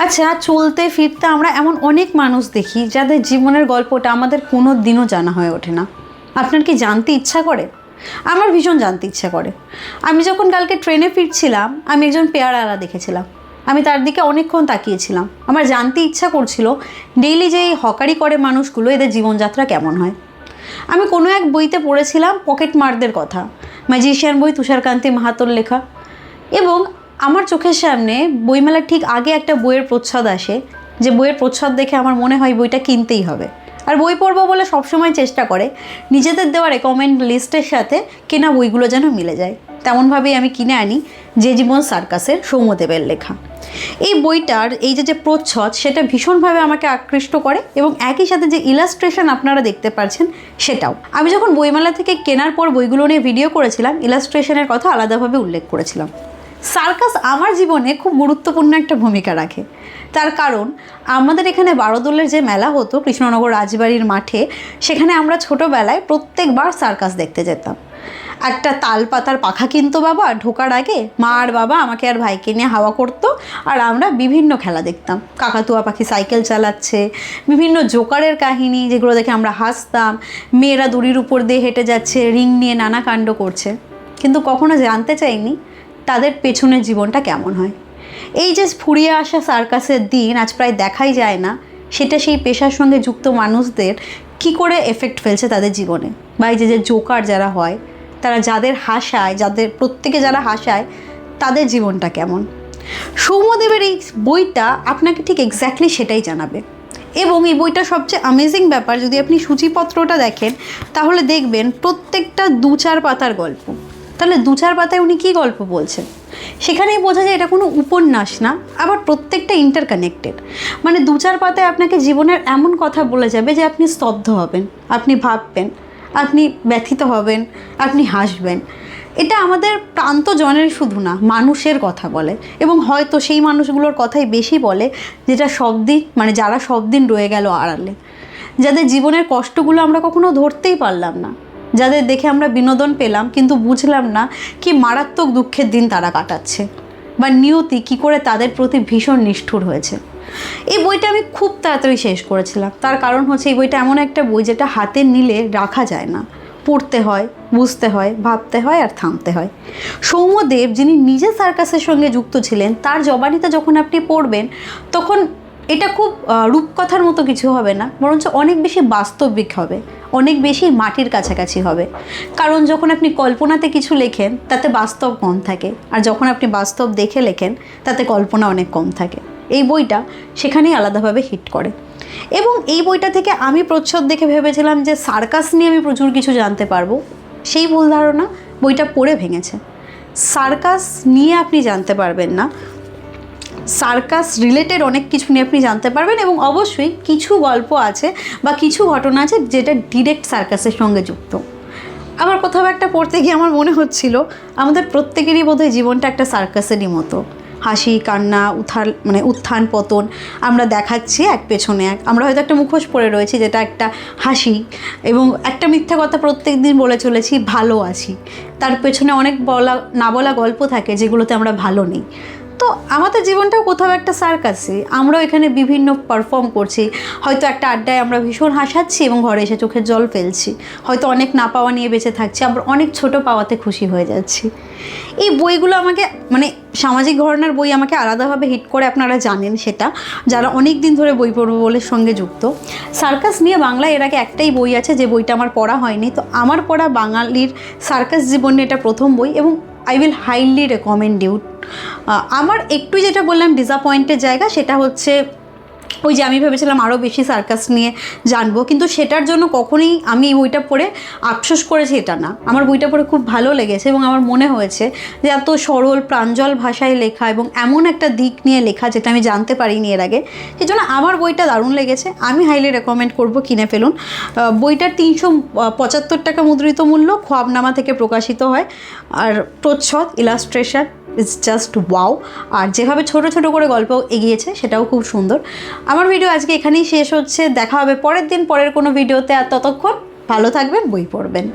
আচ্ছা, চলতে ফিরতে আমরা এমন অনেক মানুষ দেখি যাদের জীবনের গল্পটা আমাদের কোনো দিনও জানা হয়ে ওঠে না। আপনার কি জানতে ইচ্ছা করে? আমার ভীষণ জানতে ইচ্ছা করে। আমি যখন কালকে ট্রেনে ফিরছিলাম, আমি একজন পেয়ারাওয়ালা দেখেছিলাম। আমি তার দিকে অনেকক্ষণ তাকিয়েছিলাম। আমার জানতে ইচ্ছা করছিল ডেইলি যে এই হকারি করে মানুষগুলো, এদের জীবনযাত্রা কেমন হয়। আমি কোনো এক বইতে পড়েছিলাম পকেট মারদের কথা, ম্যাজিশিয়ান বই, তুষারকান্তি মাহাতোর লেখা। এবং আমার চোখের সামনে বইমেলার ঠিক আগে একটা বইয়ের প্রচ্ছদ আসে, যে বইয়ের প্রচ্ছদ দেখে আমার মনে হয় বইটা কিনতেই হবে। আর বই পড়বো বলে সবসময় চেষ্টা করে নিজেদের দেওয়া রেকমেন্ড লিস্টের সাথে কেনা বইগুলো যেন মিলে যায়। তেমনভাবেই আমি কিনে আনি যে জীবন সার্কাসের সৌম্যদেবের লেখা। এই বইটার এই যে প্রচ্ছদ, সেটা ভীষণভাবে আমাকে আকৃষ্ট করে এবং একই সাথে যে ইলাস্ট্রেশন আপনারা দেখতে পাচ্ছেন সেটাও। আমি যখন বইমেলা থেকে কেনার পর বইগুলো নিয়ে ভিডিও করেছিলাম, ইলাস্ট্রেশনের কথা আলাদাভাবে উল্লেখ করেছিলাম। সার্কাস আমার জীবনে খুব গুরুত্বপূর্ণ একটা ভূমিকা রাখে। তার কারণ আমাদের এখানে বারোদোলের যে মেলা হতো কৃষ্ণনগর রাজবাড়ির মাঠে, সেখানে আমরা ছোটোবেলায় প্রত্যেকবার সার্কাস দেখতে যেতাম। একটা তাল পাতার পাখা কিনতো বাবা, ঢোকার আগে মা আর বাবা আমাকে আর ভাইকে নিয়ে হাওয়া করতো, আর আমরা বিভিন্ন খেলা দেখতাম। কাকাতুয়া পাখি সাইকেল চালাচ্ছে, বিভিন্ন জোকারের কাহিনী যেগুলো দেখে আমরা হাসতাম, মেয়েরা দড়ির উপর দিয়ে হেঁটে যাচ্ছে, রিং নিয়ে নানা কাণ্ড করছে। কিন্তু কখনো জানতে চাইনি তাদের পেছনের জীবনটা কেমন হয়। এই যে ফুরিয়ে আসা সার্কাসের দিন আজ প্রায় দেখাই যায় না, সেটা সেই পেশার সঙ্গে যুক্ত মানুষদের কি করে এফেক্ট ফেলছে তাদের জীবনে। বা এই যে জোকার যারা হয়, তারা যাদের হাসায়, যাদের প্রত্যেকে যারা হাসায়, তাদের জীবনটা কেমন। সৌম্যদেবের এই বইটা আপনাকে ঠিক এক্স্যাক্টলি সেটাই জানাবে। এবং এই বইটা সবচেয়ে অ্যামেজিং ব্যাপার, যদি আপনি সূচিপত্রটা দেখেন তাহলে দেখবেন প্রত্যেকটা 2-4 পাতার গল্প। তাহলে 2-4 পাতায় উনি কী গল্প বলছেন, সেখানেই বোঝা যায় এটা কোনো উপন্যাস না, আবার প্রত্যেকটা ইন্টারকানেক্টেড। মানে 2-4 পাতায় আপনাকে জীবনের এমন কথা বলে যাবে যে আপনি স্তব্ধ হবেন, আপনি ভাববেন, আপনি ব্যথিত হবেন, আপনি হাসবেন। এটা আমাদের প্রান্তজনের শুধু না, মানুষের কথা বলে। এবং হয়তো সেই মানুষগুলোর কথাই বেশি বলে যেটা যারা সব দিন রয়ে গেল আড়ালে, যাদের জীবনের কষ্টগুলো আমরা কখনো ধরতেই পারলাম না, যাদের দেখে আমরা বিনোদন পেলাম কিন্তু বুঝলাম না কি মারাত্মক দুঃখের দিন তারা কাটাচ্ছে, বা নিয়তি কী করে তাদের প্রতি ভীষণ নিষ্ঠুর হয়েছে। এই বইটা আমি খুব তাড়াতাড়ি শেষ করেছিলাম। তার কারণ হচ্ছে এই বইটা এমন একটা বই যেটা হাতে নিলে রাখা যায় না, পড়তে হয়, বুঝতে হয়, ভাবতে হয়, আর থামতে হয়। সৌম্যদেব, যিনি নিজে সার্কাসের সঙ্গে যুক্ত ছিলেন, তার জবানিতে যখন আপনি পড়বেন তখন এটা খুব রূপকথার মতো কিছু হবে না, বরঞ্চ অনেক বেশি বাস্তবিক হবে, অনেক বেশি মাটির কাছাকাছি হবে। কারণ যখন আপনি কল্পনাতে কিছু লেখেন তাতে বাস্তব কম থাকে, আর যখন আপনি বাস্তব দেখে লেখেন তাতে কল্পনা অনেক কম থাকে। এই বইটা সেখানেই আলাদাভাবে হিট করে। এবং এই বইটা থেকে আমি প্রচ্ছদ দেখে ভেবেছিলাম যে সার্কাস নিয়ে আমি প্রচুর কিছু জানতে পারবো। সেই ভুল ধারণা বইটা পড়ে ভেঙেছে। সার্কাস নিয়ে আপনি জানতে পারবেন না, সার্কাস রিলেটেড অনেক কিছু নিয়ে আপনি জানতে পারবেন। এবং অবশ্যই কিছু গল্প আছে বা কিছু ঘটনা আছে যেটা ডিরেক্ট সার্কাসের সঙ্গে যুক্ত। আমার কোথাও একটা পড়তে গিয়ে আমার মনে হচ্ছিল আমাদের প্রত্যেকেরই বোধহয় জীবনটা একটা সার্কাসেরই মতো। হাসি কান্না, উত্থান পতন আমরা দেখাচ্ছি এক পেছনে এক। আমরা হয়তো একটা মুখোশ পরে রয়েছি যেটা একটা হাসি, এবং একটা মিথ্যা কথা প্রত্যেক দিন বলে চলেছি, ভালো আছি। তার পেছনে অনেক না বলা গল্প থাকে যেগুলোতে আমরা ভালো নেই। তো আমাদের জীবনটাও কোথাও একটা সার্কাসে, আমরাও এখানে বিভিন্ন পারফর্ম করছি। হয়তো একটা আড্ডায় আমরা ভীষণ হাসাচ্ছি এবং ঘরে এসে চোখের জল ফেলছি। হয়তো অনেক না পাওয়া নিয়ে বেঁচে থাকছি, আমরা অনেক ছোট পাওয়াতে খুশি হয়ে যাচ্ছি। এই বইগুলো আমাকে সামাজিক ঘটনার বই আমাকে আলাদাভাবে হিট করে, আপনারা জানেন সেটা, যারা অনেক দিন ধরে বই পড়বো বলে সঙ্গে যুক্ত। সার্কাস নিয়ে বাংলায় এর আগে একটাই বই আছে, যে বইটা আমার পড়া হয়নি। তো আমার পড়া বাঙালির সার্কাস জীবনে এটা প্রথম বই, এবং I will highly recommend you. আমার একটু যেটা বললাম ডিসঅ্যাপয়েন্টের জায়গা, সেটা হচ্ছে ওই যে আমি ভেবেছিলাম আরও বেশি সার্কাস নিয়ে জানবো, কিন্তু সেটার জন্য কখনোই আমি এই বইটা পড়ে আফসোস করেছি এটা না। আমার বইটা পড়ে খুব ভালো লেগেছে এবং আমার মনে হয়েছে যে এত সরল প্রাঞ্জল ভাষায় লেখা এবং এমন একটা দিক নিয়ে লেখা যেটা আমি জানতে পারিনি এর আগে, সেই জন্য আমার বইটা দারুণ লেগেছে। আমি হাইলি রেকমেন্ড করবো, কিনে ফেলুন। বইটার 375 টাকা মুদ্রিত মূল্য, খোয়াবনামা থেকে প্রকাশিত হয়। আর প্রচ্ছদ, ইলাস্ট্রেশন ইটস জাস্ট ওয়াও। আর যেভাবে ছোট ছোট করে গল্প এগিয়েছে সেটাও খুব সুন্দর। আমার ভিডিও আজকে এখানেই শেষ হচ্ছে। দেখা হবে পরের দিন পরের কোনো ভিডিওতে। আর ততক্ষণ ভালো থাকবেন, বই পড়বেন।